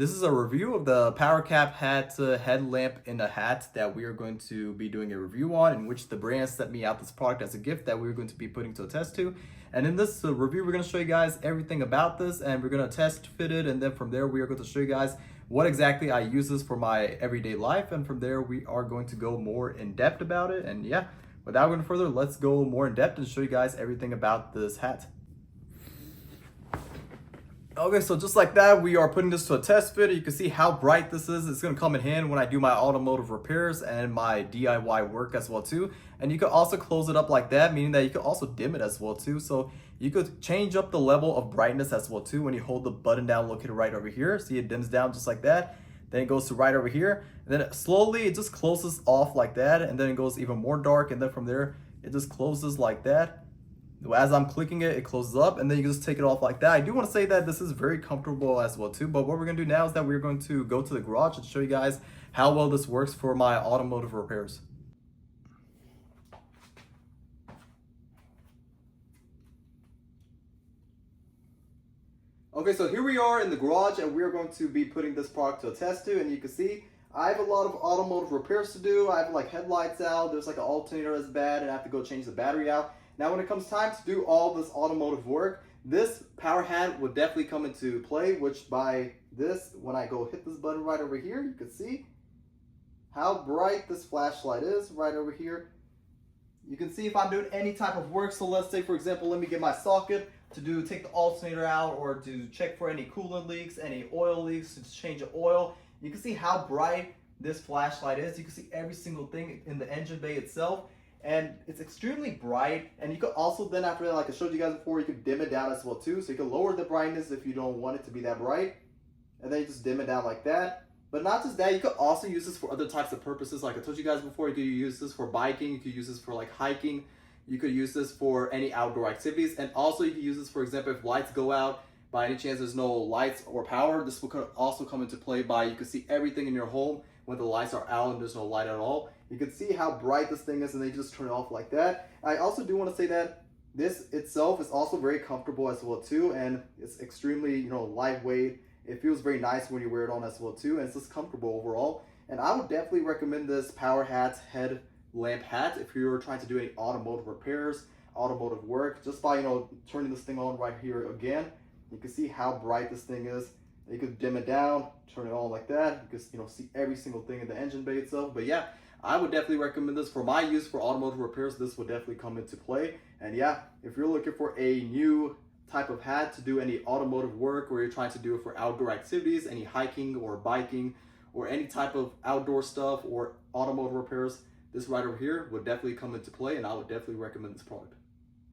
This is a review of the POWERCAP hat headlamp in a hat that we are going to be doing a review on, in which the brand sent me out this product as a gift that we're going to be putting to a test to. And in this review, we're going to show you guys everything about this, and we're going to test fit it, and then from there we are going to show you guys what exactly I use this for my everyday life, and from there we are going to go more in depth about it. And yeah, without going further, let's go more in depth and show you guys everything about this hat. Okay, so just like that, we are putting this to a test fit. You can see how bright this is. It's going to come in handy when I do my automotive repairs and my DIY work as well too. And you can also close it up like that, meaning that you can also dim it as well too. So you could change up the level of brightness as well too when you hold the button down located right over here. See, it dims down just like that. Then it goes to right over here. And then slowly it just closes off like that. And then it goes even more dark. And then from there, it just closes like that. As I'm clicking it, it closes up, and then you can just take it off like that. I do want to say that this is very comfortable as well too, but what we're going to do now is that we're going to go to the garage and show you guys how well this works for my automotive repairs. Okay, so here we are in the garage, and we're going to be putting this product to a test to, and you can see I have a lot of automotive repairs to do. I have like headlights out, there's like an alternator that's bad, and I have to go change the battery out. Now when it comes time to do all this automotive work, this power hat would definitely come into play, which by this, when I go hit this button right over here, you can see how bright this flashlight is right over here. You can see if I'm doing any type of work. So let's say, for example, let me get my socket to take the alternator out, or to check for any coolant leaks, any oil leaks, to change the oil. You can see how bright this flashlight is. You can see every single thing in the engine bay itself. And it's extremely bright, and you could also then, after that, like I showed you guys before, you could dim it down as well too. So you can lower the brightness if you don't want it to be that bright, and then you just dim it down like that. But not just that, you could also use this for other types of purposes. Like I told you guys before, you could use this for biking, you could use this for like hiking, you could use this for any outdoor activities, and also you could use this, for example, if lights go out, by any chance there's no lights or power, this will also come into play by you can see everything in your home when the lights are out and there's no light at all. You can see how bright this thing is, and they just turn it off like that. I also do want to say that this itself is also very comfortable as well too, and it's extremely, lightweight. It feels very nice when you wear it on as well too, and it's just comfortable overall. And I would definitely recommend this Power Hat headlamp hat if you're trying to do any automotive repairs, automotive work, just by turning this thing on right here again. You can see how bright this thing is. You could dim it down, turn it on like that. You can see every single thing in the engine bay itself. But yeah, I would definitely recommend this for my use for automotive repairs. This would definitely come into play. And yeah, if you're looking for a new type of hat to do any automotive work, or you're trying to do it for outdoor activities, any hiking or biking, or any type of outdoor stuff or automotive repairs, this right over here would definitely come into play, and I would definitely recommend this product.